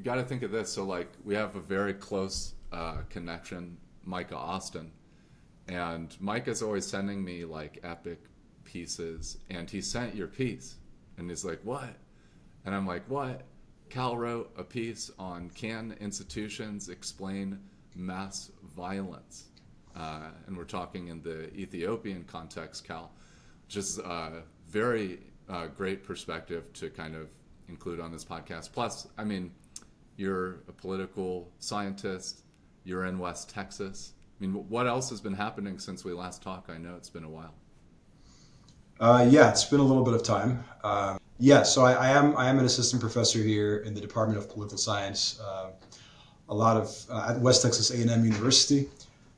got to think of this. So like we have a very close connection, Micah Austin, and Micah's always sending me like epic pieces, and he sent your piece, and he's like, "What?" And I'm like, "What?" Cal wrote a piece on can institutions explain mass violence, and we're talking in the Ethiopian context, Cal, which is very great perspective to kind of include on this podcast. Plus, I mean, you're a political scientist. You're in West Texas. I mean, what else has been happening since we last talked? I know it's been a while. Yeah, it's been a little bit of time. Yeah, so I am an assistant professor here in the Department of Political Science. A lot of at West Texas A&M University.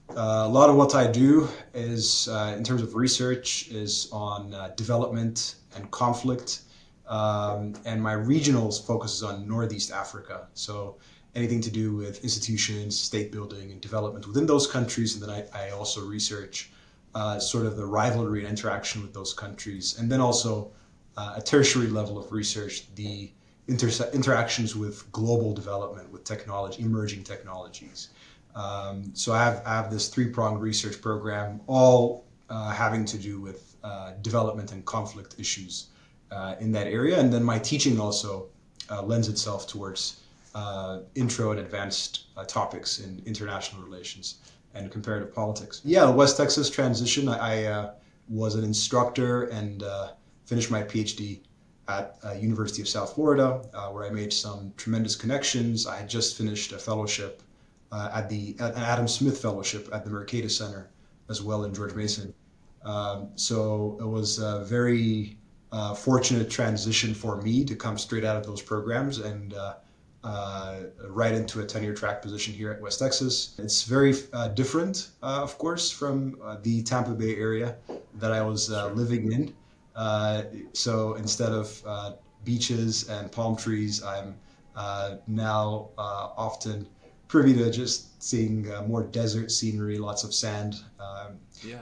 A lot of what I do is, in terms of research, is on development and conflict, and my regional focus is on Northeast Africa. So anything to do with institutions, state building, and development within those countries. And then I also research sort of the rivalry and interaction with those countries. And then also a tertiary level of research, the interactions with global development, with technology, emerging technologies. So I have this three-pronged research program, all having to do with development and conflict issues in that area. And then my teaching also lends itself towards intro and advanced topics in international relations and comparative politics. Yeah, West Texas transition. I was an instructor and finished my PhD at University of South Florida, where I made some tremendous connections. I had just finished a fellowship an Adam Smith Fellowship at the Mercatus Center as well in George Mason. So it was a very fortunate transition for me to come straight out of those programs and right into a tenure track position here at West Texas. It's very different, of course, from the Tampa Bay area that I was living in. So instead of beaches and palm trees, I'm now often privy to just seeing more desert scenery, lots of sand. Yeah.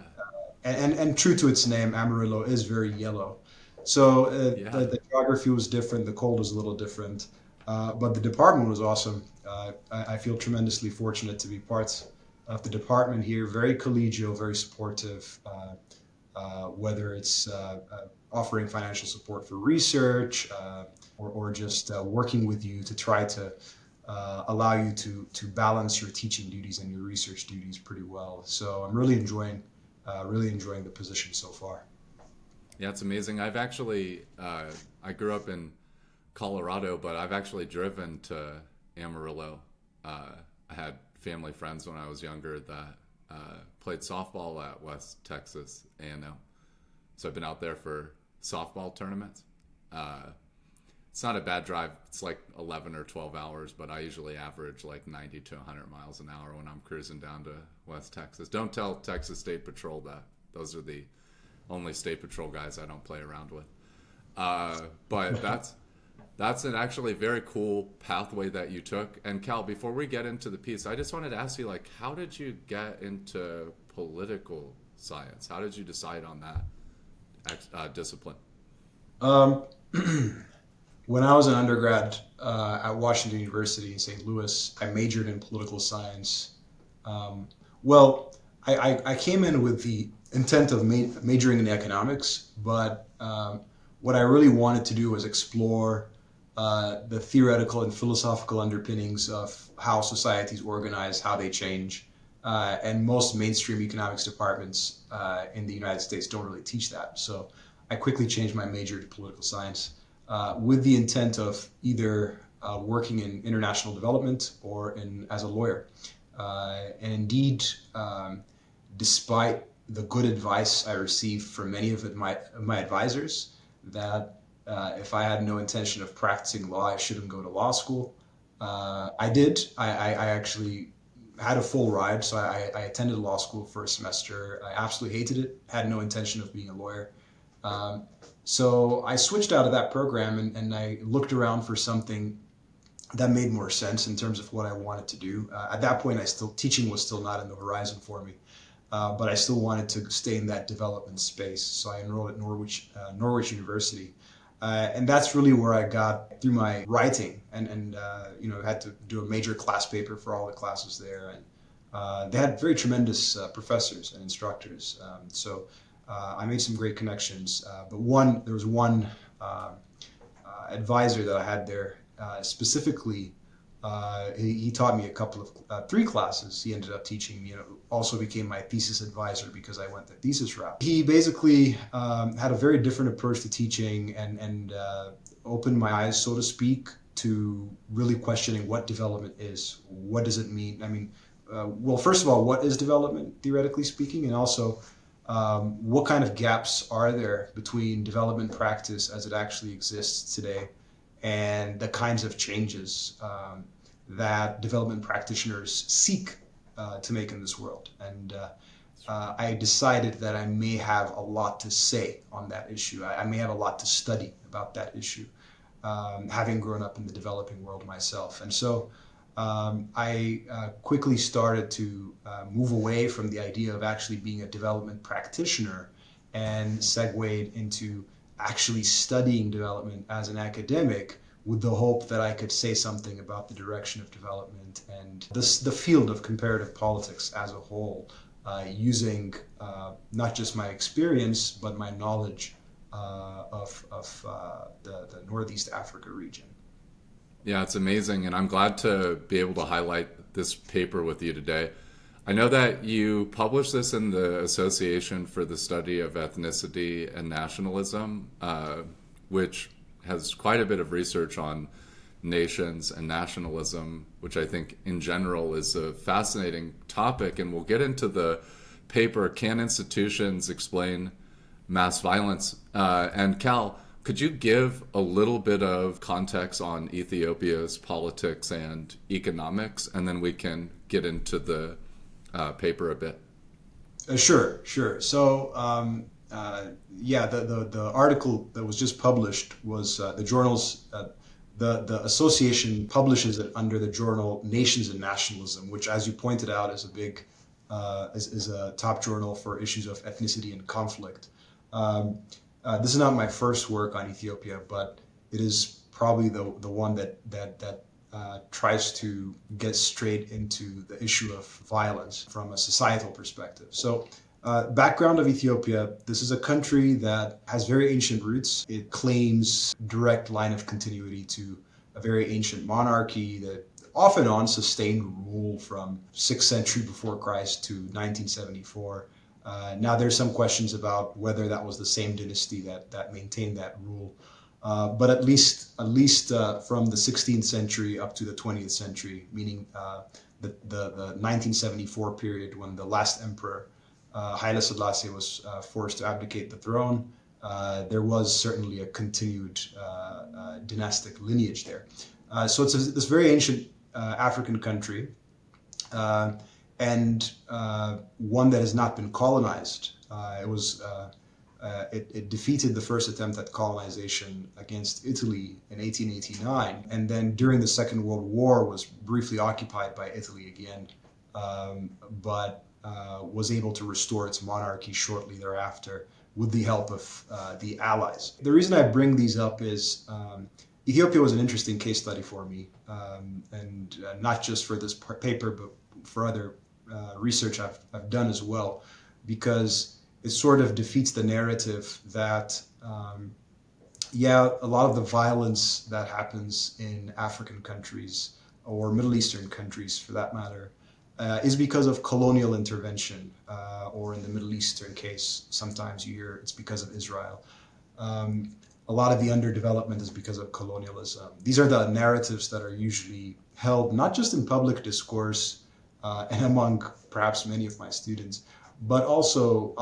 And true to its name, Amarillo is very yellow. So Yeah. the geography was different, the cold was a little different, but the department was awesome. I feel tremendously fortunate to be part of the department here, very collegial, very supportive, whether it's offering financial support for research or just working with you to try to allow you to balance your teaching duties and your research duties pretty well. So I'm really enjoying the position so far. Yeah, it's amazing. I've actually, I grew up in Colorado, but I've actually driven to Amarillo. I had family friends when I was younger that played softball at West Texas A&M. So I've been out there for softball tournaments. It's not a bad drive. It's like 11 or 12 hours, but I usually average like 90 to 100 miles an hour when I'm cruising down to West Texas. Don't tell Texas State Patrol that. Those are the only State Patrol guys I don't play around with. But that's an actually very cool pathway that you took. And Cal, before we get into the piece, I just wanted to ask you, like, how did you get into political science? How did you decide on that discipline? Um, when I was an undergrad at Washington University in St. Louis, I majored in political science. Well, I came in with the intent of majoring in economics, but what I really wanted to do was explore the theoretical and philosophical underpinnings of how societies organize, how they change, and most mainstream economics departments in the United States don't really teach that. So I quickly changed my major to political science with the intent of either working in international development or as a lawyer. And indeed, despite the good advice I received from many of my advisors, that if I had no intention of practicing law, I shouldn't go to law school. I did. I actually had a full ride, so I attended law school for a semester. I absolutely hated it, had no intention of being a lawyer. So I switched out of that program and I looked around for something that made more sense in terms of what I wanted to do. At that point, teaching was still not in the horizon for me, but I still wanted to stay in that development space. So I enrolled at Norwich University. And that's really where I got through my writing, and had to do a major class paper for all the classes there, and they had very tremendous professors and instructors. So I made some great connections. But there was one advisor that I had there specifically. He taught me a couple of three classes. He ended up teaching me, also became my thesis advisor because I went the thesis route. He basically had a very different approach to teaching and opened my eyes, so to speak, to really questioning what development is. What does it mean? I mean, well, first of all, what is development, theoretically speaking, and also what kind of gaps are there between development practice as it actually exists today and the kinds of changes that development practitioners seek to make in this world. And I decided that I may have a lot to say on that issue. I may have a lot to study about that issue, having grown up in the developing world myself. And so I quickly started to move away from the idea of actually being a development practitioner and segued into actually studying development as an academic, with the hope that I could say something about the direction of development and the field of comparative politics as a whole, using not just my experience, but my knowledge of the Northeast Africa region. Yeah, it's amazing, and I'm glad to be able to highlight this paper with you today. I know that you published this in the Association for the Study of Ethnicity and Nationalism, which has quite a bit of research on nations and nationalism, which I think in general is a fascinating topic. And we'll get into the paper, Can Institutions Explain Mass Violence? And Cal, could you give a little bit of context on Ethiopia's politics and economics, and then we can get into the paper a bit? Sure. So, the article that was just published was the journal's. The association publishes it under the journal Nations and Nationalism, which, as you pointed out, is a big is a top journal for issues of ethnicity and conflict. This is not my first work on Ethiopia, but it is probably the one that tries to get straight into the issue of violence from a societal perspective. So, background of Ethiopia: this is a country that has very ancient roots. It claims direct line of continuity to a very ancient monarchy that off and on sustained rule from 6th century before Christ to 1974. Now there's some questions about whether that was the same dynasty that maintained that rule. But at least from the 16th century up to the 20th century, meaning the 1974 period when the last emperor, Haile Selassie, was forced to abdicate the throne, there was certainly a continued dynastic lineage there. So it's this very ancient African country, and one that has not been colonized. It defeated the first attempt at colonization against Italy in 1889, and then during the Second World War was briefly occupied by Italy again, but was able to restore its monarchy shortly thereafter with the help of the Allies. The reason I bring these up is Ethiopia was an interesting case study for me, and not just for this paper, but for other research I've done as well, because it sort of defeats the narrative that, a lot of the violence that happens in African countries or Middle Eastern countries, for that matter, is because of colonial intervention, or in the Middle Eastern case, sometimes you hear it's because of Israel. A lot of the underdevelopment is because of colonialism. These are the narratives that are usually held not just in public discourse and among perhaps many of my students, but also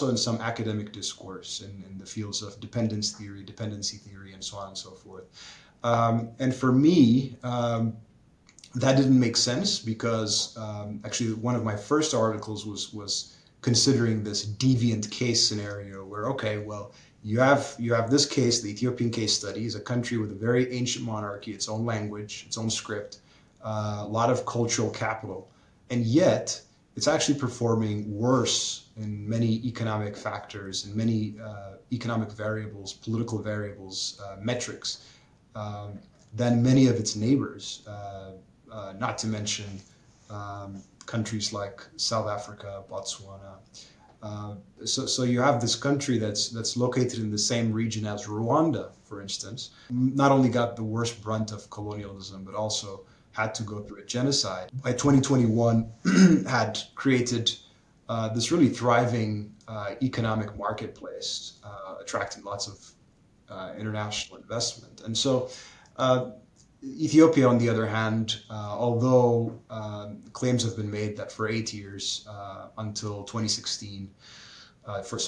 in some academic discourse in the fields of dependency theory, and so on and so forth. And for me, that didn't make sense because actually one of my first articles was considering this deviant case scenario where, okay, well, you have this case, the Ethiopian case study, is a country with a very ancient monarchy, its own language, its own script, a lot of cultural capital, and yet it's actually performing worse in many economic factors, in many economic variables, political variables, metrics, than many of its neighbors, not to mention countries like South Africa, Botswana. So you have this country that's located in the same region as Rwanda, for instance, not only got the worst brunt of colonialism, but also had to go through a genocide. By 2021, had created this really thriving economic marketplace, attracting lots of international investment. And so Ethiopia, on the other hand, although claims have been made that for 8 years until 2016, for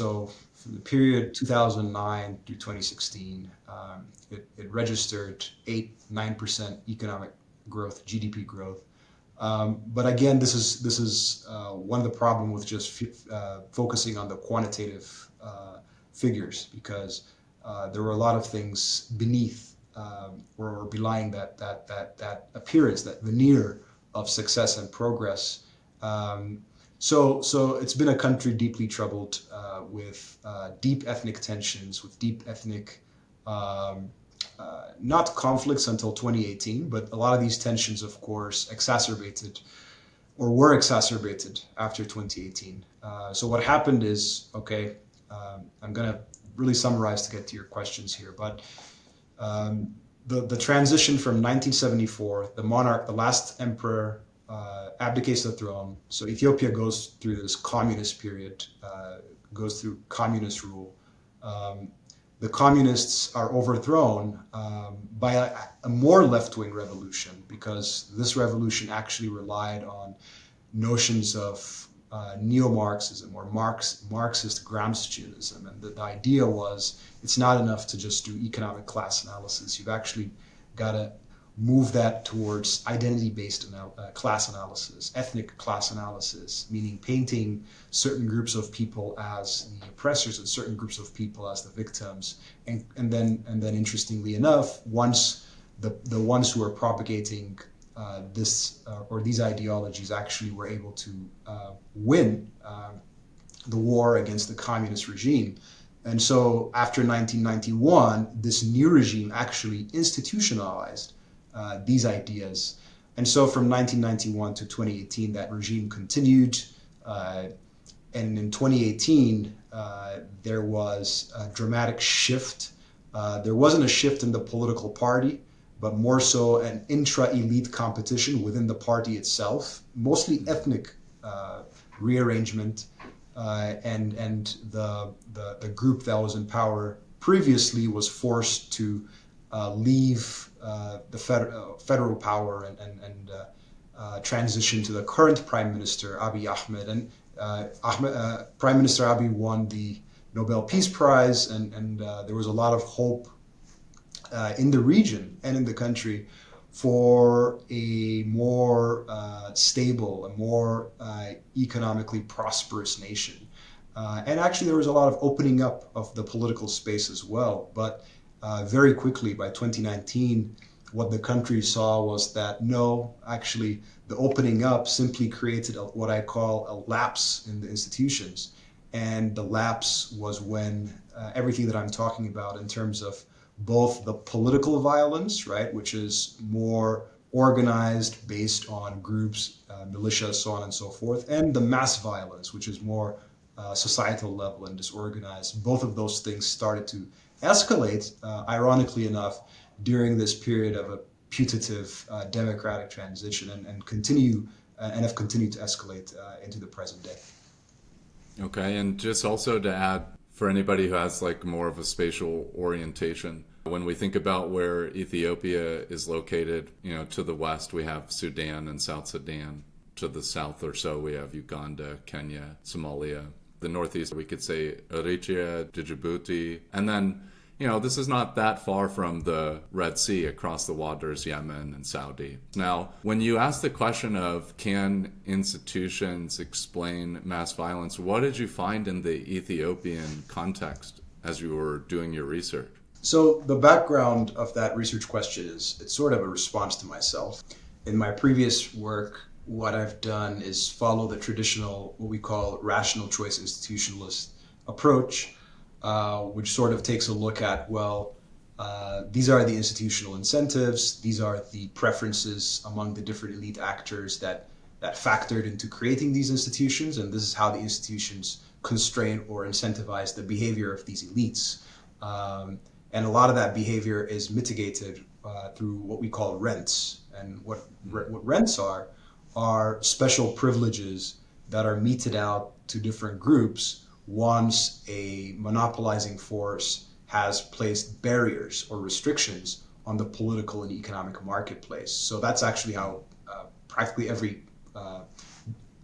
the period 2009 through 2016, it registered 9% economic growth, GDP growth. But again, this is one of the problems with just focusing on the quantitative figures, because there were a lot of things beneath or belying that appearance, that veneer of success and progress. So it's been a country deeply troubled with deep ethnic tensions, with deep ethnic, not conflicts until 2018, but a lot of these tensions, of course, were exacerbated after 2018. So what happened is, I'm going to really summarize to get to your questions here, but the transition from 1974, the monarch, the last emperor, abdicates the throne. So Ethiopia goes through this communist period, goes through communist rule. The communists are overthrown by a more left-wing revolution, because this revolution actually relied on notions of neo-Marxism or Marxist Gramscianism. And the idea was, it's not enough to just do economic class analysis. You've actually got to move that towards identity-based class analysis, ethnic class analysis, meaning painting certain groups of people as the oppressors and certain groups of people as the victims. And then interestingly enough, once the ones who are propagating these ideologies actually were able to win the war against the communist regime. And so after 1991, this new regime actually institutionalized these ideas. And so from 1991 to 2018, that regime continued. And in 2018, there was a dramatic shift. There wasn't a shift in the political party, but more so an intra-elite competition within the party itself, mostly ethnic rearrangement, and the group that was in power previously was forced to leave the federal power and transition to the current Prime Minister, Abiy Ahmed. And Prime Minister Abiy won the Nobel Peace Prize, and there was a lot of hope in the region and in the country for a more stable, a more economically prosperous nation. And actually there was a lot of opening up of the political space as well. But very quickly, by 2019, what the country saw was that no, actually the opening up simply created what I call a lapse in the institutions. And the lapse was when everything that I'm talking about in terms of both the political violence, right, which is more organized based on groups, militias, so on and so forth, and the mass violence, which is more societal level and disorganized. Both of those things started to escalate, ironically enough, during this period of a putative democratic transition, and have continued to escalate into the present day. Okay, and just also to add, for anybody who has like more of a spatial orientation, when we think about where Ethiopia is located, to the west we have Sudan and South Sudan. To the south or so we have Uganda, Kenya, Somalia. The northeast we could say Eritrea, Djibouti, and then this is not that far from the Red Sea. Across the waters, Yemen and Saudi. Now, when you ask the question of can institutions explain mass violence, what did you find in the Ethiopian context as you were doing your research? So the background of that research question is, it's sort of a response to myself. In my previous work what I've done is follow the traditional, what we call rational choice institutionalist approach, which sort of takes a look at, well, these are the institutional incentives, these are the preferences among the different elite actors that factored into creating these institutions, and this is how the institutions constrain or incentivize the behavior of these elites. And a lot of that behavior is mitigated through what we call rents. And what rents are special privileges that are meted out to different groups once a monopolizing force has placed barriers or restrictions on the political and economic marketplace. So that's actually how practically every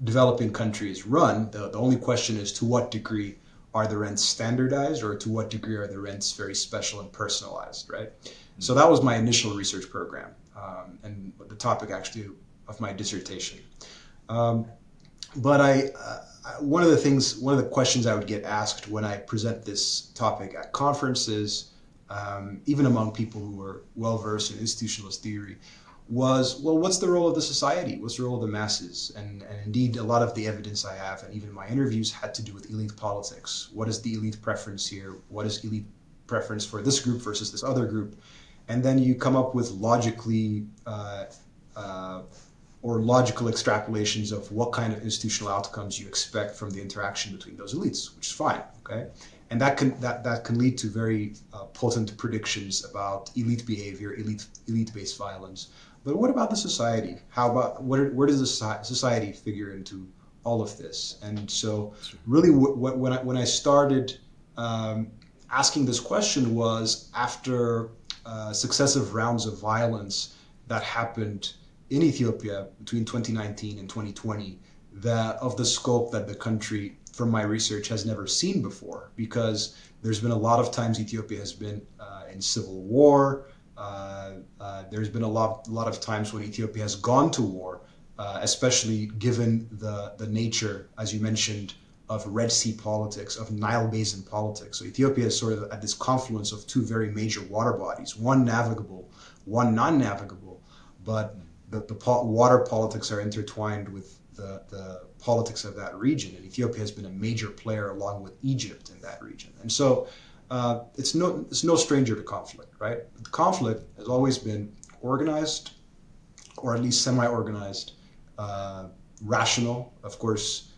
developing country is run. The only question is, to what degree are the rents standardized, or to what degree are the rents very special and personalized, right? So that was my initial research program, and the topic actually of my dissertation. But one of the questions I would get asked when I present this topic at conferences, even among people who are well-versed in institutionalist theory, was, well, what's the role of the society? What's the role of the masses? And indeed, a lot of the evidence I have, and even my interviews, had to do with elite politics. What is the elite preference here? What is elite preference for this group versus this other group? And then you come up with logically or logical extrapolations of what kind of institutional outcomes you expect from the interaction between those elites, which is fine, okay? And that can lead to very potent predictions about elite behavior, elite-based violence. But what about the society? How about where does the society figure into all of this? And so, really, when I started asking this question was after successive rounds of violence that happened in Ethiopia between 2019 and 2020, that of the scope that the country, from my research, has never seen before, because there's been a lot of times Ethiopia has been in civil war. There's been a lot of times when Ethiopia has gone to war, especially given the nature, as you mentioned, of Red Sea politics, of Nile Basin politics. So Ethiopia is sort of at this confluence of two very major water bodies, one navigable, one non-navigable, but the water politics are intertwined with the politics of that region, and Ethiopia has been a major player along with Egypt in that region. And so it's no stranger to conflict, right? The conflict has always been organized, or at least semi-organized, rational. Of course,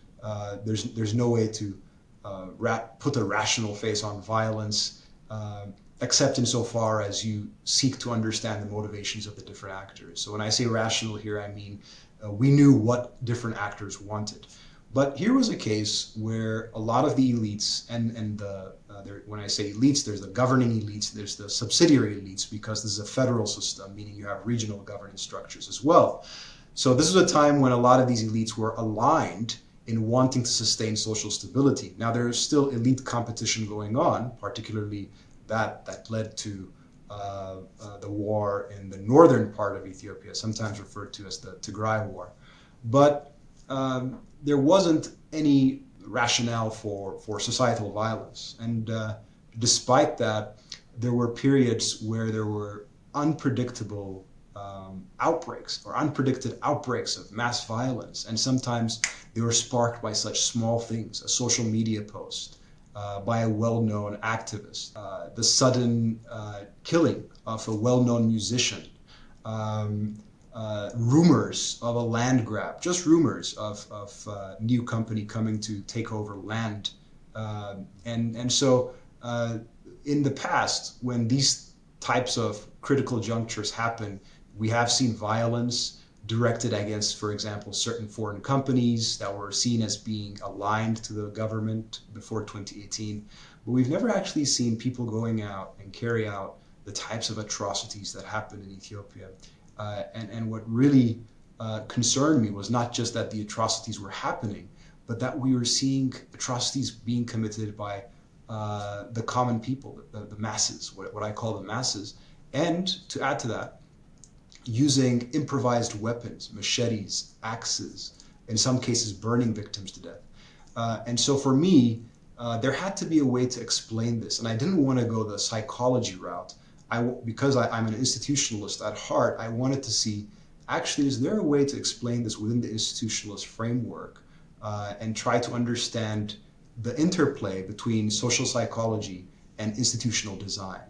there's no way to put a rational face on violence, except insofar as you seek to understand the motivations of the different actors. So when I say rational here, I mean we knew what different actors wanted. But here was a case where a lot of the elites, and when I say elites, there's the governing elites, there's the subsidiary elites, because this is a federal system, meaning you have regional governance structures as well. So this is a time when a lot of these elites were aligned in wanting to sustain social stability. Now, there's still elite competition going on, particularly that led to the war in the northern part of Ethiopia, sometimes referred to as the Tigray War. But there wasn't any rationale for societal violence. And despite that, there were periods where there were unpredictable outbreaks or unpredicted outbreaks of mass violence. And sometimes they were sparked by such small things, a social media post, by a well-known activist, the sudden killing of a well-known musician, rumors of a land grab, just rumors of a new company coming to take over land. And so in the past, when these types of critical junctures happen, we have seen violence directed against, for example, certain foreign companies that were seen as being aligned to the government before 2018. But we've never actually seen people going out and carry out the types of atrocities that happened in Ethiopia. And what really concerned me was not just that the atrocities were happening, but that we were seeing atrocities being committed by the common people, the masses, what I call the masses. And to add to that, using improvised weapons, machetes, axes, in some cases burning victims to death. And so for me, there had to be a way to explain this. And I didn't want to go the psychology route. Because I'm an institutionalist at heart, I wanted to see actually, is there a way to explain this within the institutionalist framework and try to understand the interplay between social psychology and institutional design?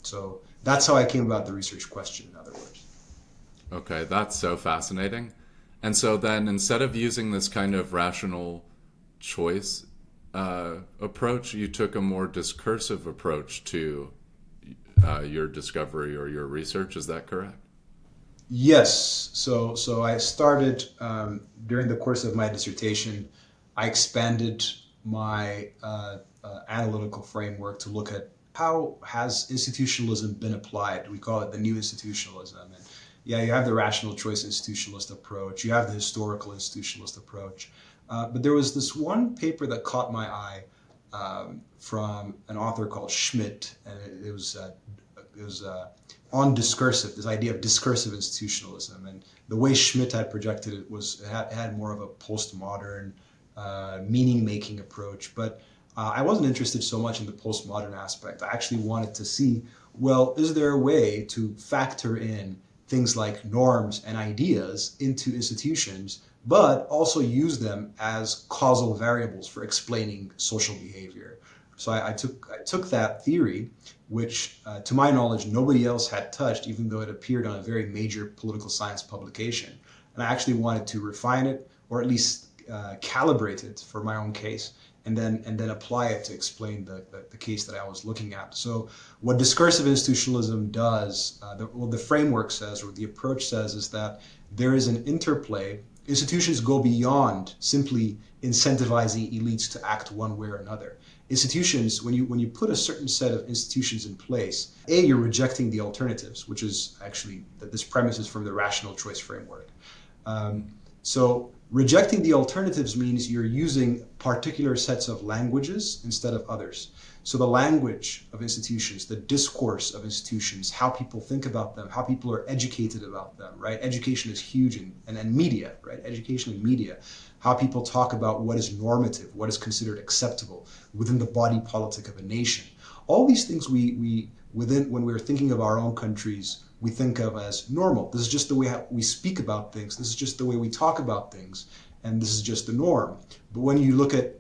So that's how I came about the research question, in other words. Okay, that's so fascinating. And so then instead of using this kind of rational choice approach, you took a more discursive approach to your discovery or your research. Is that correct? Yes. So I started during the course of my dissertation. I expanded my analytical framework to look at how has institutionalism been applied. We call it the new institutionalism. And yeah, you have the rational choice institutionalist approach. You have the historical institutionalist approach. But there was this one paper that caught my eye from an author called Schmidt, and it was on discursive, this idea of discursive institutionalism. And the way Schmidt had projected it was it had more of a postmodern meaning-making approach. But I wasn't interested so much in the postmodern aspect. I actually wanted to see, well, is there a way to factor in things like norms and ideas into institutions, but also use them as causal variables for explaining social behavior? So I took that theory, which to my knowledge nobody else had touched, even though it appeared on a very major political science publication. And I actually wanted to refine it, or at least calibrate it for my own case, and then apply it to explain the case that I was looking at. So what discursive institutionalism does, the framework says, or the approach says, is that there is an interplay. Institutions go beyond simply incentivizing elites to act one way or another. Institutions, when you put a certain set of institutions in place, you're rejecting the alternatives, which is actually that this premise is from the rational choice framework. So rejecting the alternatives means you're using particular sets of languages instead of others. So the language of institutions, the discourse of institutions, how people think about them, how people are educated about them, right? Education is huge, and media, right? Education and media, how people talk about what is normative, what is considered acceptable within the body politic of a nation. All these things when we're thinking of our own countries, we think of as normal. This is just the way we speak about things. This is just the way we talk about things. And this is just the norm. But when you look at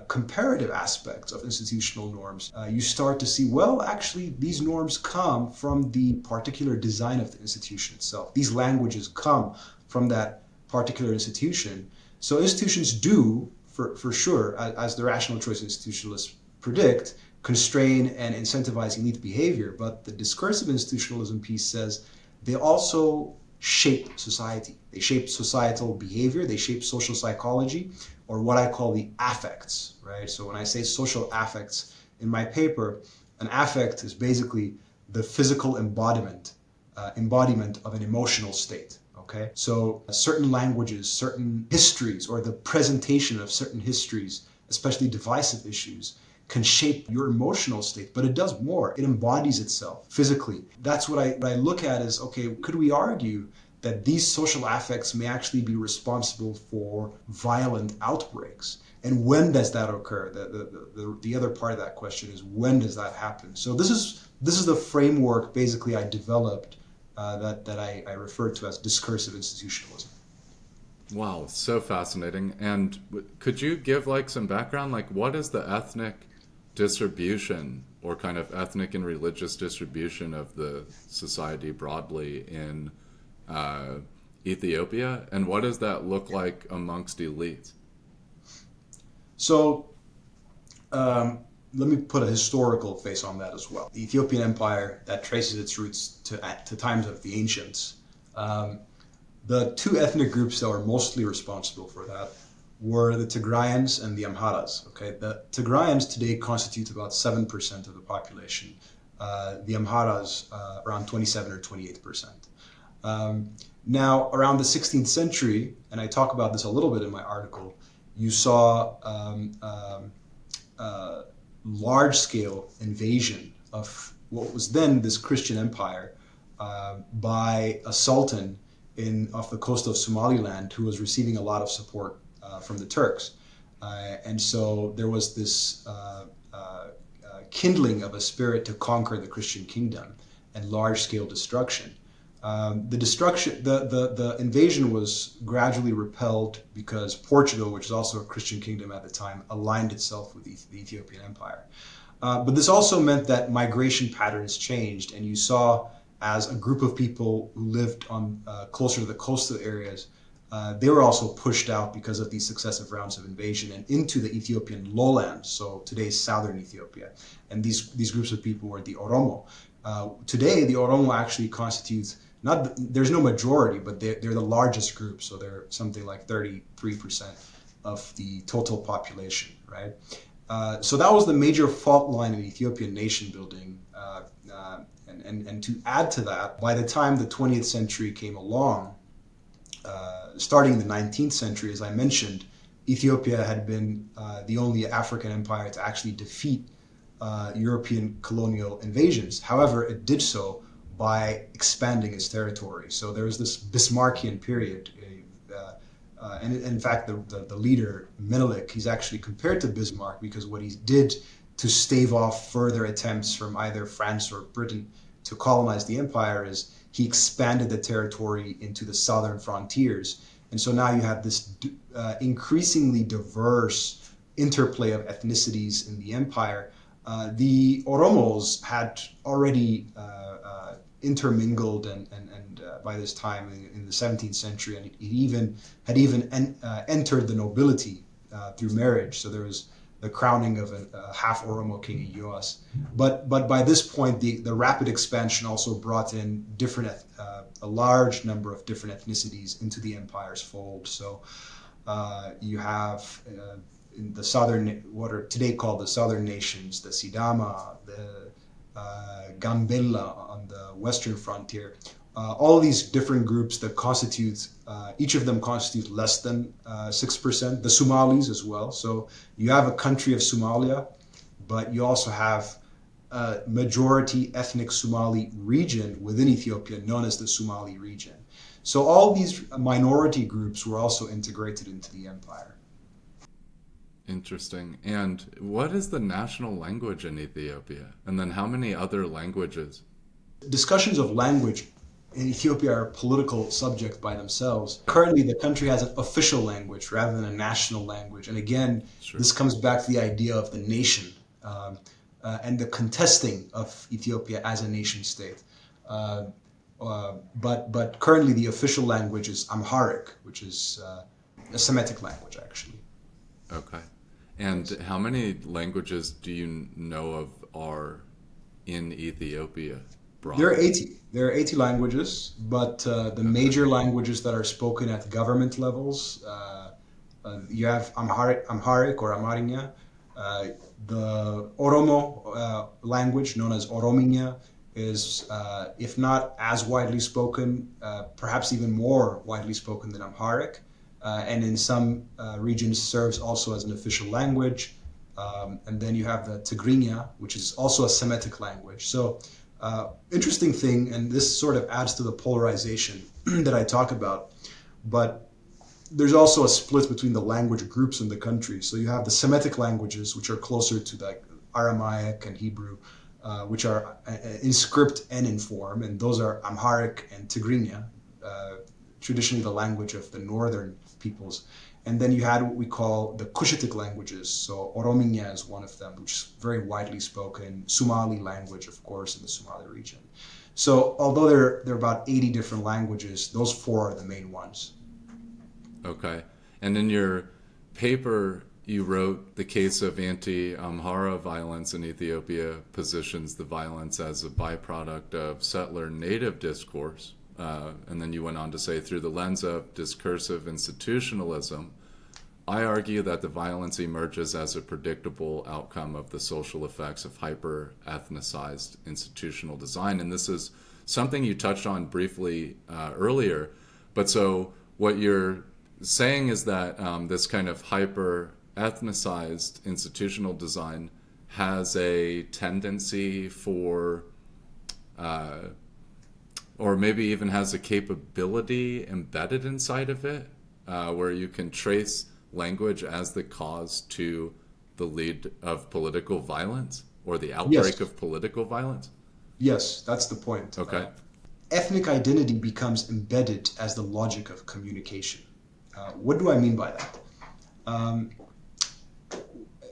comparative aspects of institutional norms, you start to see, well, actually, these norms come from the particular design of the institution itself. These languages come from that particular institution. So institutions do, for sure, as the rational choice institutionalists predict, constrain and incentivize elite behavior. But the discursive institutionalism piece says they also shape society. They shape societal behavior. They shape social psychology, or what I call the affects, right? So when I say social affects in my paper, an affect is basically the physical embodiment of an emotional state. Okay, so certain languages, certain histories, or the presentation of certain histories, especially divisive issues, can shape your emotional state, but it does more. It embodies itself physically. That's what I look at as, okay, could we argue that these social affects may actually be responsible for violent outbreaks? And when does that occur? The other part of that question is, when does that happen? So this is the framework basically I developed that I refer to as discursive institutionalism. Wow, so fascinating. And could you give like some background? Like, what is the ethnic distribution or kind of ethnic and religious distribution of the society broadly in Ethiopia? And what does that look like amongst elites? So let me put a historical face on that as well. The Ethiopian Empire, that traces its roots to times of the ancients. The two ethnic groups that were mostly responsible for that were the Tigrayans and the Amharas. Okay, the Tigrayans today constitute about 7% of the population. The Amharas around 27 or 28%. Now, around the 16th century, and I talk about this a little bit in my article, you saw large-scale invasion of what was then this Christian empire by a sultan off the coast of Somaliland who was receiving a lot of support from the Turks. And so there was this kindling of a spirit to conquer the Christian kingdom and large-scale destruction. The invasion was gradually repelled because Portugal, which is also a Christian kingdom at the time, aligned itself with the Ethiopian Empire. But this also meant that migration patterns changed, and you saw as a group of people who lived on closer to the coastal areas, they were also pushed out because of these successive rounds of invasion and into the Ethiopian lowlands, so today's southern Ethiopia. And these groups of people were the Oromo. Today, the Oromo actually constitutes there's no majority, but they're the largest group, so they're something like 33% of the total population, right? So that was the major fault line in Ethiopian nation building. And to add to that, by the time the 20th century came along, starting in the 19th century, as I mentioned, Ethiopia had been the only African empire to actually defeat European colonial invasions. However, it did so by expanding its territory. So there was this Bismarckian period. And in fact, the leader, Menelik, he's actually compared to Bismarck because what he did to stave off further attempts from either France or Britain to colonize the empire is he expanded the territory into the southern frontiers. And so now you have this increasingly diverse interplay of ethnicities in the empire. The Oromos had already intermingled and by this time in the 17th century, and it had even entered the nobility through marriage. So there was the crowning of a half Oromo king, Ios. But by this point, the rapid expansion also brought in a large number of different ethnicities into the empire's fold. So you have in the southern, what are today called the southern nations, the Sidama, the Gambella on the western frontier. All of these different groups that constitute, each of them constitutes less than 6%. The Somalis as well. So you have a country of Somalia, but you also have a majority ethnic Somali region within Ethiopia known as the Somali region. So all these minority groups were also integrated into the empire. Interesting. And what is the national language in Ethiopia? And then how many other languages? Discussions of language in Ethiopia are a political subject by themselves. Currently, the country has an official language rather than a national language. And again, sure, this comes back to the idea of the nation and the contesting of Ethiopia as a nation state. But currently, the official language is Amharic, which is a Semitic language, actually. Okay. And how many languages do you know of are in Ethiopia? There are 80. There are 80 languages, but the major languages that are spoken at government levels, you have Amharic or Amarinya, the Oromo language known as Orominya is, if not as widely spoken, perhaps even more widely spoken than Amharic, and in some regions serves also as an official language. And then you have the Tigrinya, which is also a Semitic language. So interesting thing, and this sort of adds to the polarization that I talk about, but there's also a split between the language groups in the country. So you have the Semitic languages, which are closer to like Aramaic and Hebrew, which are in script and in form, and those are Amharic and Tigrinya, traditionally the language of the northern peoples. And then you had what we call the Cushitic languages. So Orominya is one of them, which is very widely spoken. Somali language, of course, in the Somali region. So although there are about 80 different languages, those four are the main ones. Okay. And in your paper, you wrote the case of anti-Amhara violence in Ethiopia positions the violence as a byproduct of settler native discourse. And then you went on to say, through the lens of discursive institutionalism, I argue that the violence emerges as a predictable outcome of the social effects of hyper-ethnicized institutional design. And this is something you touched on briefly earlier. But so what you're saying is that this kind of hyper-ethnicized institutional design has a tendency for or maybe even has a capability embedded inside of it, where you can trace language as the cause to the lead of political violence or the outbreak of political violence? Yes, that's the point. Okay. ethnic identity becomes embedded as the logic of communication. What do I mean by that? Um,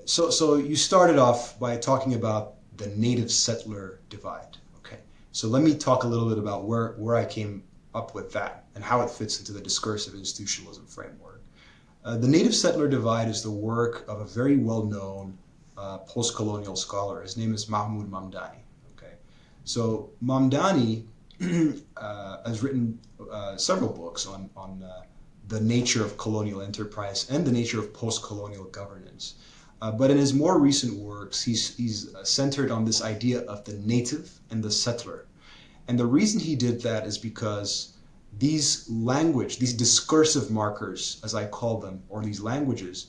so you started off by talking about the native settler divide. Okay, so let me talk a little bit about where I came up with that and how it fits into the discursive institutionalism framework. The native settler divide is the work of a very well-known post-colonial scholar. His name is Mahmoud Mamdani. Okay, so Mamdani has written several books on the nature of colonial enterprise and the nature of post-colonial governance. But in his more recent works, he's centered on this idea of the native and the settler. And the reason he did that is because these discursive markers, as I call them, or these languages,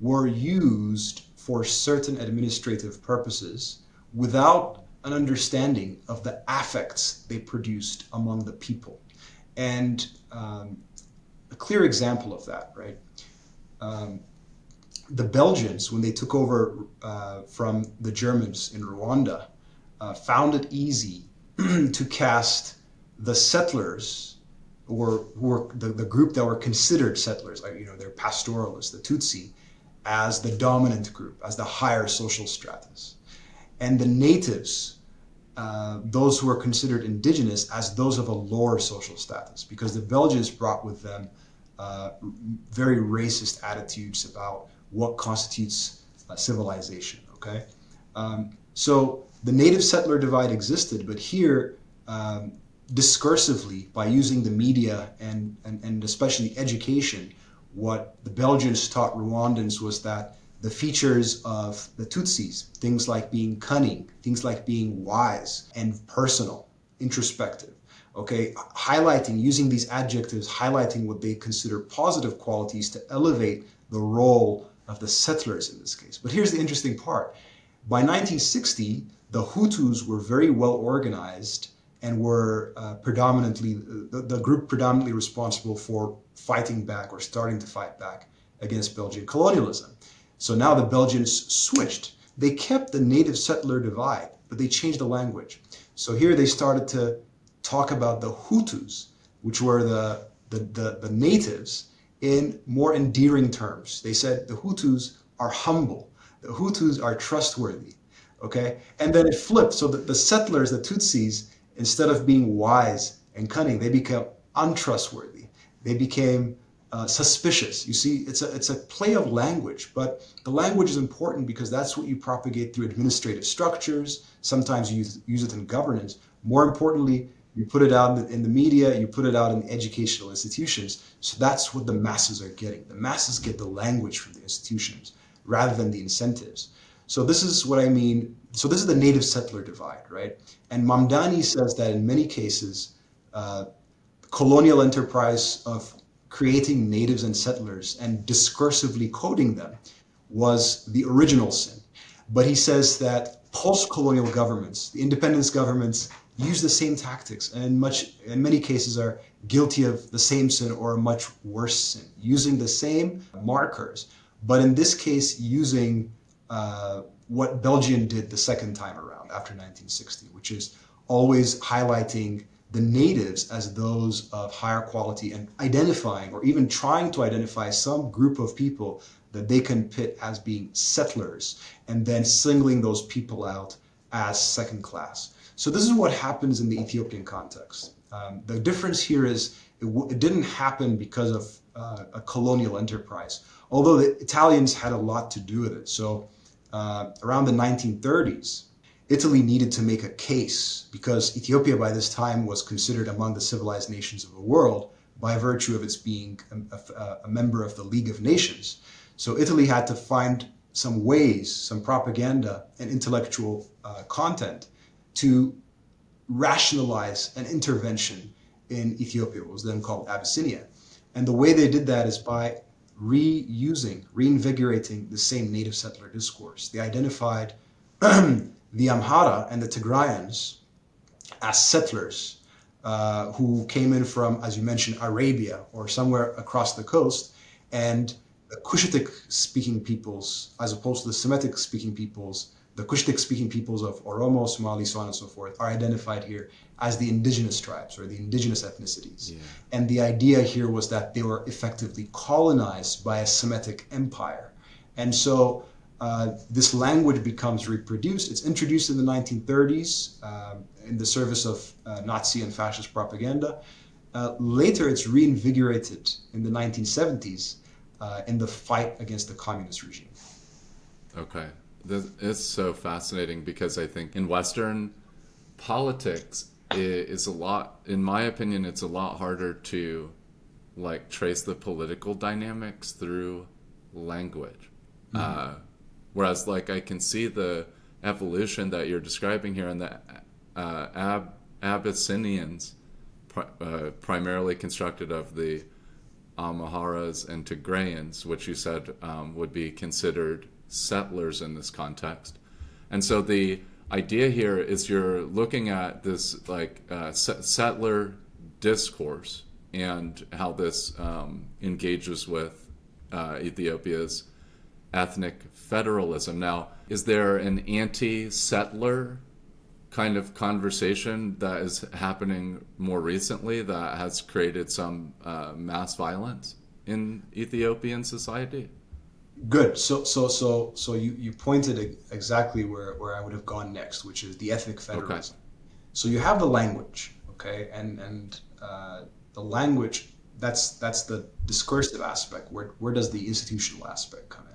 were used for certain administrative purposes without an understanding of the affects they produced among the people. And a clear example of that, right? The Belgians, when they took over from the Germans in Rwanda, found it easy to cast the settlers, who were the group that were considered settlers, like, you know, they're pastoralists, the Tutsi, as the dominant group, as the higher social stratus. And the natives, those who were considered indigenous, as those of a lower social status, because the Belgians brought with them very racist attitudes about what constitutes civilization. Okay, so the native settler divide existed, but here, discursively, by using the media and especially education, what the Belgians taught Rwandans was that the features of the Tutsis, things like being cunning, things like being wise and personal, introspective, okay, using these adjectives, highlighting what they consider positive qualities to elevate the role of the settlers in this case. But here's the interesting part. By 1960, the Hutus were very well organized and were the group predominantly responsible for fighting back or starting to fight back against Belgian colonialism. So now the Belgians switched. They kept the native settler divide, but they changed the language. So here they started to talk about the Hutus, which were the natives, in more endearing terms. They said the Hutus are humble, the Hutus are trustworthy, okay? And then it flipped, so that the settlers, the Tutsis, instead of being wise and cunning, they became untrustworthy. They became suspicious. You see, it's a play of language, but the language is important because that's what you propagate through administrative structures. Sometimes you use it in governance. More importantly, you put it out in the media, you put it out in educational institutions. So that's what the masses are getting. The masses get the language from the institutions rather than the incentives. So this is what I mean. So this is the native settler divide, right? And Mamdani says that in many cases, colonial enterprise of creating natives and settlers and discursively coding them was the original sin. But he says that post-colonial governments, the independence governments, use the same tactics and in many cases are guilty of the same sin or a much worse sin, using the same markers, but in this case using what Belgium did the second time around after 1960, which is always highlighting the natives as those of higher quality and identifying or even trying to identify some group of people that they can pit as being settlers and then singling those people out as second class. So this is what happens in the Ethiopian context. The difference here is it didn't happen because of a colonial enterprise, although the Italians had a lot to do with it. So around the 1930s, Italy needed to make a case because Ethiopia by this time was considered among the civilized nations of the world by virtue of its being a member of the League of Nations. So Italy had to find some ways, some propaganda and intellectual content to rationalize an intervention in Ethiopia, what was then called Abyssinia. And the way they did that is by reinvigorating the same native settler discourse. They identified the Amhara and the Tigrayans as settlers who came in from, as you mentioned, Arabia or somewhere across the coast, and the Cushitic speaking peoples, as opposed to the Semitic speaking peoples, the Cushitic-speaking peoples of Oromo, Somali, so on and so forth, are identified here as the indigenous tribes or the indigenous ethnicities. Yeah. And the idea here was that they were effectively colonized by a Semitic empire. And so this language becomes reproduced. It's introduced in the 1930s in the service of Nazi and fascist propaganda. Later, it's reinvigorated in the 1970s in the fight against the communist regime. Okay. It's so fascinating because I think in Western politics, it's a lot, in my opinion, it's a lot harder to like trace the political dynamics through language. Whereas like I can see the evolution that you're describing here in the Abyssinians, primarily constructed of the Amharas and Tigrayans, which you said would be considered settlers in this context. And so the idea here is you're looking at this like settler discourse and how this engages with Ethiopia's ethnic federalism. Now, is there an anti-settler kind of conversation that is happening more recently that has created some mass violence in Ethiopian society? Good. So you pointed exactly where I would have gone next, which is the ethnic federalism. Okay. So you have the language, okay, and the language, that's the discursive aspect. Where does the institutional aspect come in?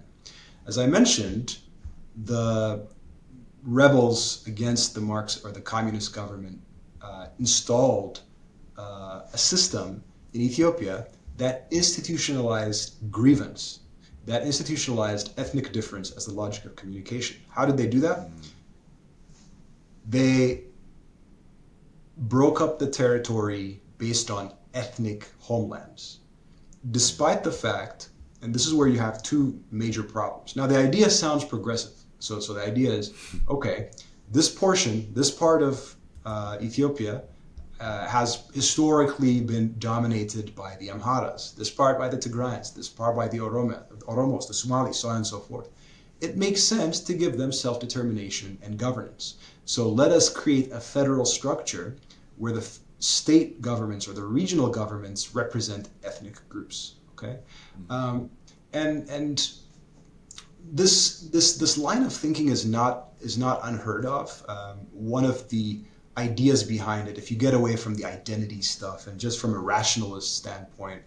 As I mentioned, the rebels against the Marx or the communist government installed a system in Ethiopia that institutionalized grievance, that institutionalized ethnic difference as the logic of communication. How did they do that? They broke up the territory based on ethnic homelands, despite the fact, and this is where you have two major problems. Now, the idea sounds progressive. So the idea is, okay, this part of Ethiopia has historically been dominated by the Amharas, this part by the Tigrayans, this part by the Oromos, the Somalis, so on and so forth. It makes sense to give them self-determination and governance. So let us create a federal structure where the state governments or the regional governments represent ethnic groups. Okay, and this line of thinking is not unheard of. One of the ideas behind it, if you get away from the identity stuff and just from a rationalist standpoint,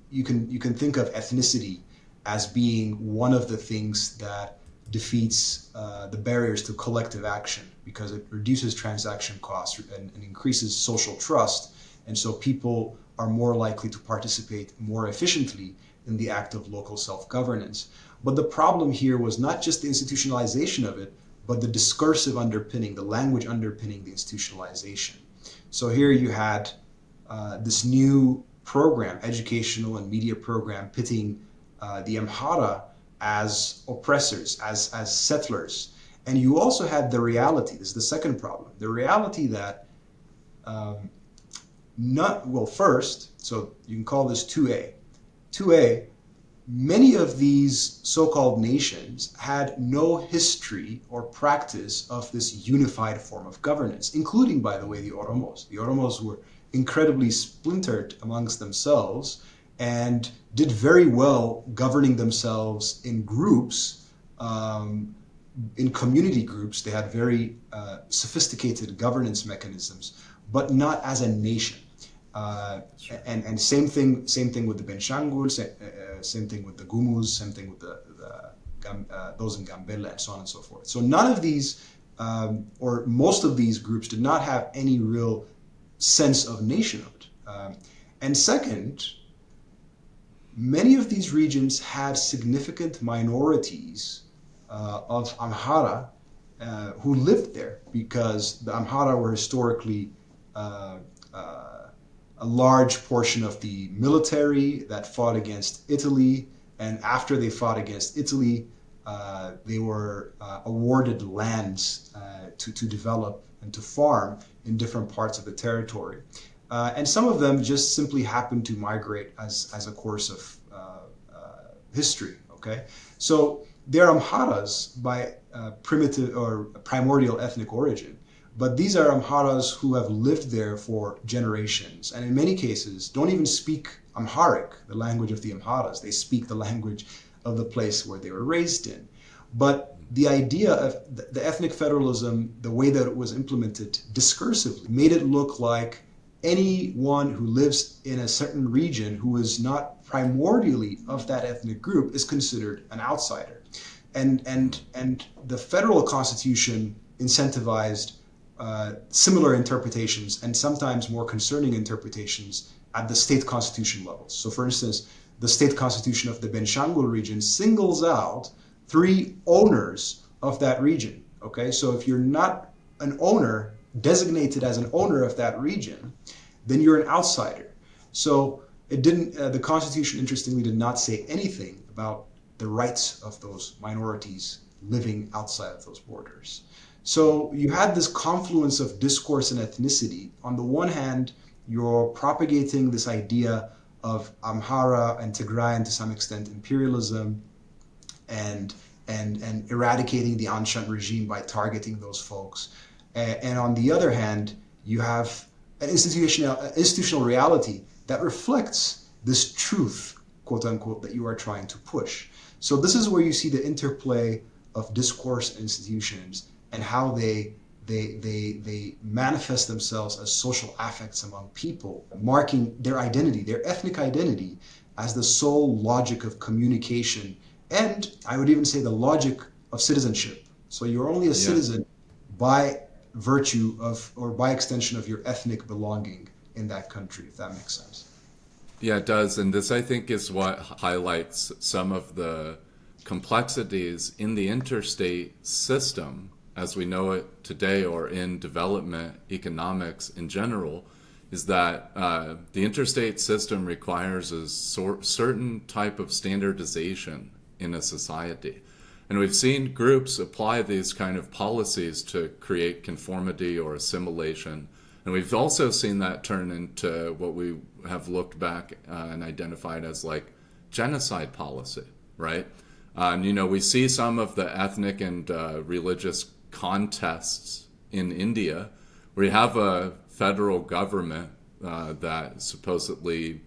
you can think of ethnicity as being one of the things that defeats the barriers to collective action, because it reduces transaction costs and increases social trust, and so people are more likely to participate more efficiently in the act of local self-governance. But the problem here was not just the institutionalization of it, but the discursive underpinning, the language underpinning the institutionalization. So here you had this new program, educational and media program, pitting the Amhara as oppressors, as settlers. And you also had the reality, this is the second problem, the reality that first, so you can call this 2A. 2A, many of these so-called nations had no history or practice of this unified form of governance, including, by the way, the Oromos. The Oromos were incredibly splintered amongst themselves and did very well governing themselves in groups, in community groups. They had very sophisticated governance mechanisms, but not as a nation. And same thing with the Benshangul, same thing with the Gumus, same thing with those in Gambela, and so on and so forth. So none of these, or most of these groups, did not have any real sense of nationhood. And second, many of these regions had significant minorities of Amhara who lived there, because the Amhara were historically a large portion of the military that fought against Italy, and after they fought against Italy, they were awarded lands to develop and to farm in different parts of the territory. And some of them just simply happened to migrate as a course of history, okay? So they're Amharas by primitive or primordial ethnic origin, but these are Amharas who have lived there for generations, and in many cases don't even speak Amharic, the language of the Amharas. They speak the language of the place where they were raised in. But the idea of the ethnic federalism, the way that it was implemented discursively, made it look like anyone who lives in a certain region who is not primordially of that ethnic group is considered an outsider. And the federal constitution incentivized similar interpretations and sometimes more concerning interpretations at the state constitution levels. So for instance, the state constitution of the Benishangul region singles out 3 owners of that region. Okay, so if you're not an owner, designated as an owner of that region, then you're an outsider. So it didn't. The Constitution, interestingly, did not say anything about the rights of those minorities living outside of those borders. So you had this confluence of discourse and ethnicity. On the one hand, you're propagating this idea of Amhara and Tigray, and to some extent imperialism, and eradicating the Anshan regime by targeting those folks. And on the other hand, you have an institutional reality that reflects this truth, quote unquote, that you are trying to push. So this is where you see the interplay of discourse and institutions and how they manifest themselves as social affects among people, marking their identity, their ethnic identity, as the sole logic of communication, and I would even say the logic of citizenship. So you're only a citizen by virtue of, or by extension of, your ethnic belonging in that country, if that makes sense. Yeah, it does. And this, I think, is what highlights some of the complexities in the interstate system as we know it today, or in development economics in general, is that the interstate system requires a certain type of standardization in a society. And we've seen groups apply these kind of policies to create conformity or assimilation. And we've also seen that turn into what we have looked back and identified as like genocide policy, right? We see some of the ethnic and religious contests in India where you have a federal government that supposedly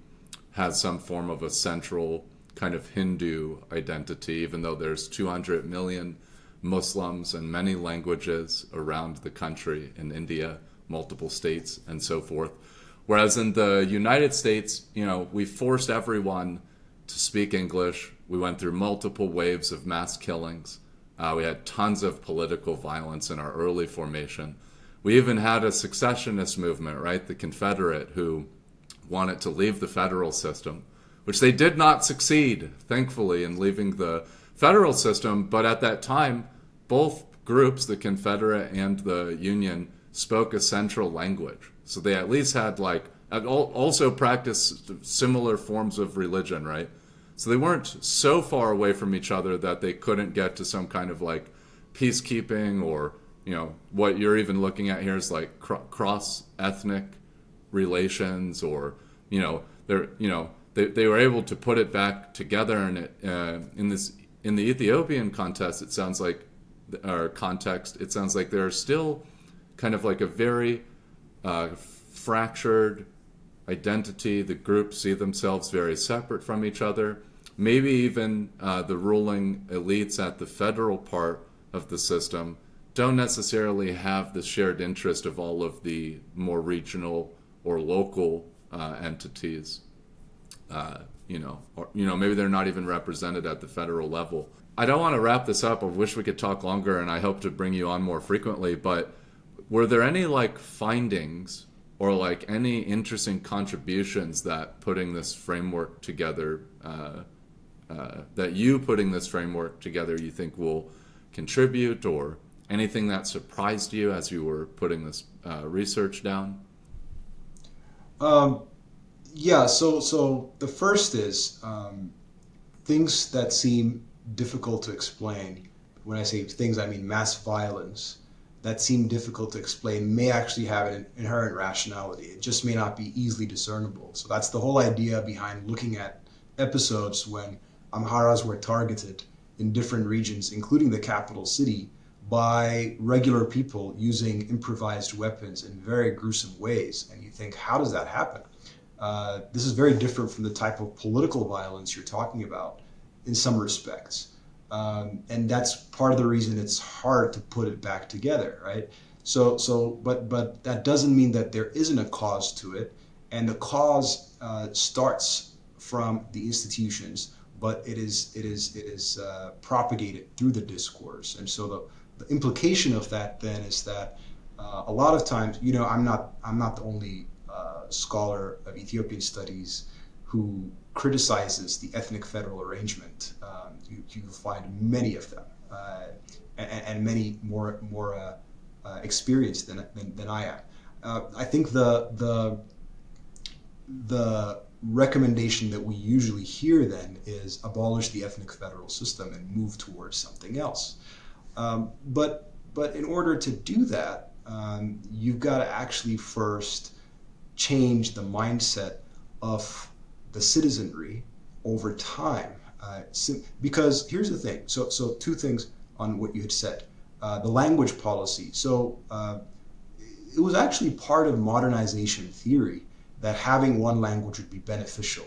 has some form of a central kind of Hindu identity, even though there's 200 million Muslims and many languages around the country in India, multiple states and so forth. Whereas in the United States, we forced everyone to speak English. We went through multiple waves of mass killings. We had tons of political violence in our early formation. We even had a successionist movement, right? The Confederate, who wanted to leave the federal system, which they did not succeed, thankfully, in leaving the federal system. But at that time, both groups, the Confederate and the Union, spoke a central language. So they at least had also practiced similar forms of religion, right? So they weren't so far away from each other that they couldn't get to some kind of peacekeeping, or, what you're even looking at here is cross-ethnic relations, or, they were able to put it back together. And in the Ethiopian context, it sounds like there's still kind of a very fractured identity. The groups see themselves very separate from each other. Maybe even the ruling elites at the federal part of the system don't necessarily have the shared interest of all of the more regional or local entities. Maybe they're not even represented at the federal level. I don't want to wrap this up. I wish we could talk longer, and I hope to bring you on more frequently. But were there any findings or any interesting contributions that putting this framework together, you think will contribute, or anything that surprised you as you were putting this research down? Yeah, so the first is things that seem difficult to explain. When I say things, I mean mass violence that seem difficult to explain may actually have an inherent rationality. It just may not be easily discernible. So that's the whole idea behind looking at episodes when Amharas were targeted in different regions, including the capital city, by regular people using improvised weapons in very gruesome ways. And you think, how does that happen? This is very different from the type of political violence you're talking about in some respects. And that's part of the reason it's hard to put it back together, right? But that doesn't mean that there isn't a cause to it. And the cause starts from the institutions, but it is propagated through the discourse. And so the implication of that then is that a lot of times, I'm not the only scholar of Ethiopian studies who criticizes the ethnic federal arrangement. You find many of them, and many more experienced than I am. I think the recommendation that we usually hear then is abolish the ethnic federal system and move towards something else. But in order to do that, you've got to actually first change the mindset of the citizenry over time. Because here's the thing. So two things on what you had said. The language policy. So it was actually part of modernization theory that having one language would be beneficial.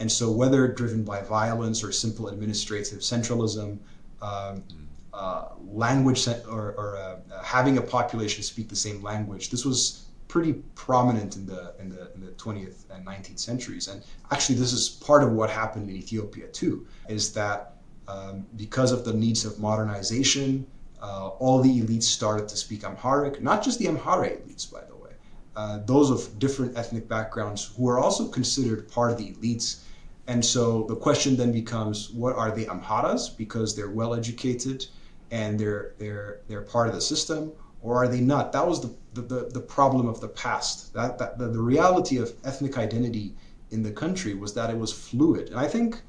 And so whether driven by violence or simple administrative centralism, language or having a population speak the same language, this was pretty prominent in the 20th and 19th centuries. And actually this is part of what happened in Ethiopia too, is that because of the needs of modernization, all the elites started to speak Amharic, not just the Amharic elites, by the way, those of different ethnic backgrounds who are also considered part of the elites. And so the question then becomes, what are they Amharas because they're well educated and they're part of the system, or are they not? That was the problem of the past. The reality of ethnic identity in the country was that it was fluid. And I think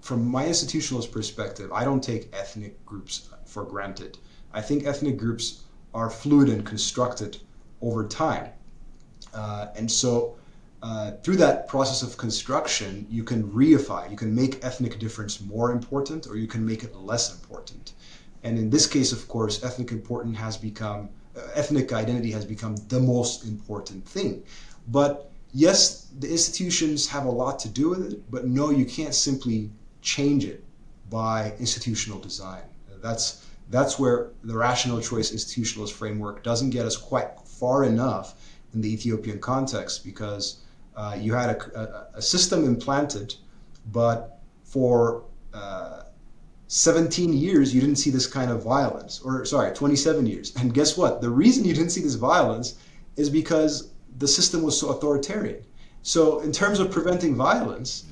from my institutionalist perspective, I don't take ethnic groups for granted. I think ethnic groups are fluid and constructed over time. And so through that process of construction, you can reify, you can make ethnic difference more important, or you can make it less important. And in this case, of course, ethnic identity has become the most important thing. But yes, the institutions have a lot to do with it, but no, you can't simply change it by institutional design. That's where the rational choice institutionalist framework doesn't get us quite far enough in the Ethiopian context, because you had a system implanted, but for 17 years you didn't see this kind of violence, or sorry, 27 years. And guess what? The reason you didn't see this violence is because the system was so authoritarian. So in terms of preventing violence,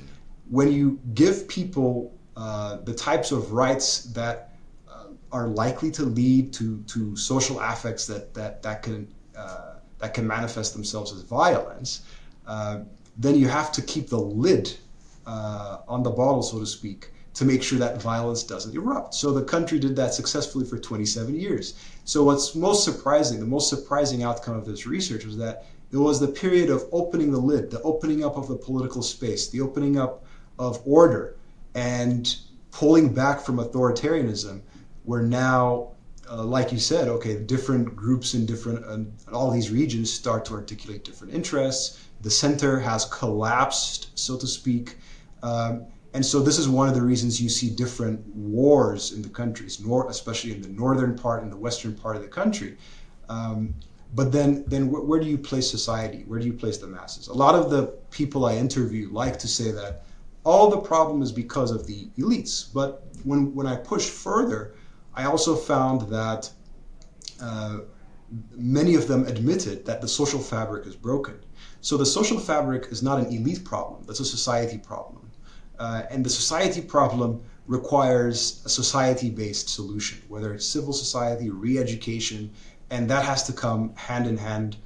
when you give people the types of rights that are likely to lead to social affects that can manifest themselves as violence, then you have to keep the lid on the bottle, so to speak, to make sure that violence doesn't erupt. So the country did that successfully for 27 years. So what's most surprising, the most surprising outcome of this research was that it was the period of opening the lid, the opening up of the political space, the opening up of order, and pulling back from authoritarianism, where now, like you said, okay, different groups in all these regions start to articulate different interests. The center has collapsed, so to speak. And so this is one of the reasons you see different wars in the countries, especially in the northern part and the western part of the country. But then where do you place society? Where do you place the masses? A lot of the people I interview like to say that all the problem is because of the elites. But when I push further, I also found that many of them admitted that the social fabric is broken. So the social fabric is not an elite problem, that's a society problem. And the society problem requires a society-based solution, whether it's civil society, re-education, and that has to come hand in hand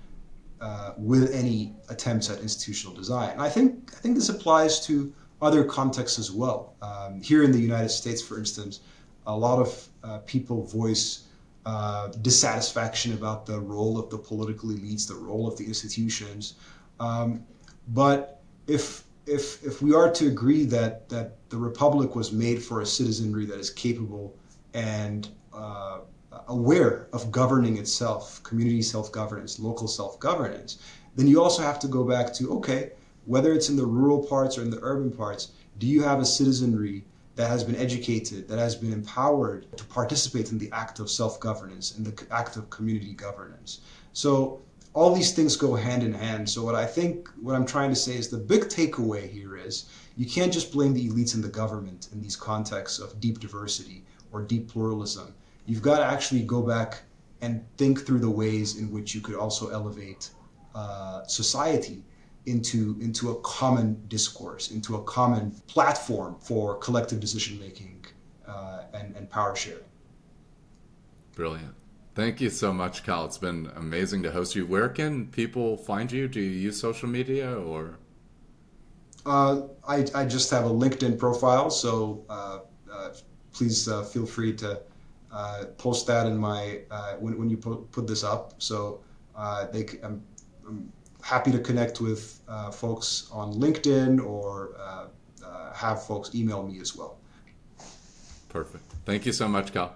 with any attempts at institutional design. And I think this applies to other contexts as well. Here in the United States, for instance, a lot of people voice dissatisfaction about the role of the political elites, the role of the institutions. But if if we are to agree that the republic was made for a citizenry that is capable and aware of governing itself, community self-governance, local self-governance, then you also have to go back to, okay, whether it's in the rural parts or in the urban parts, do you have a citizenry that has been educated, that has been empowered to participate in the act of self-governance and the act of community governance? So all these things go hand in hand. So what I'm trying to say is the big takeaway here is you can't just blame the elites in the government in these contexts of deep diversity or deep pluralism. You've got to actually go back and think through the ways in which you could also elevate society into a common discourse, into a common platform for collective decision making and power sharing. Brilliant. Thank you so much, Cal. It's been amazing to host you. Where can people find you? Do you use social media or? I just have a LinkedIn profile, so please feel free to post that in my when you put this up. So I'm happy to connect with folks on LinkedIn or have folks email me as well. Perfect. Thank you so much, Cal.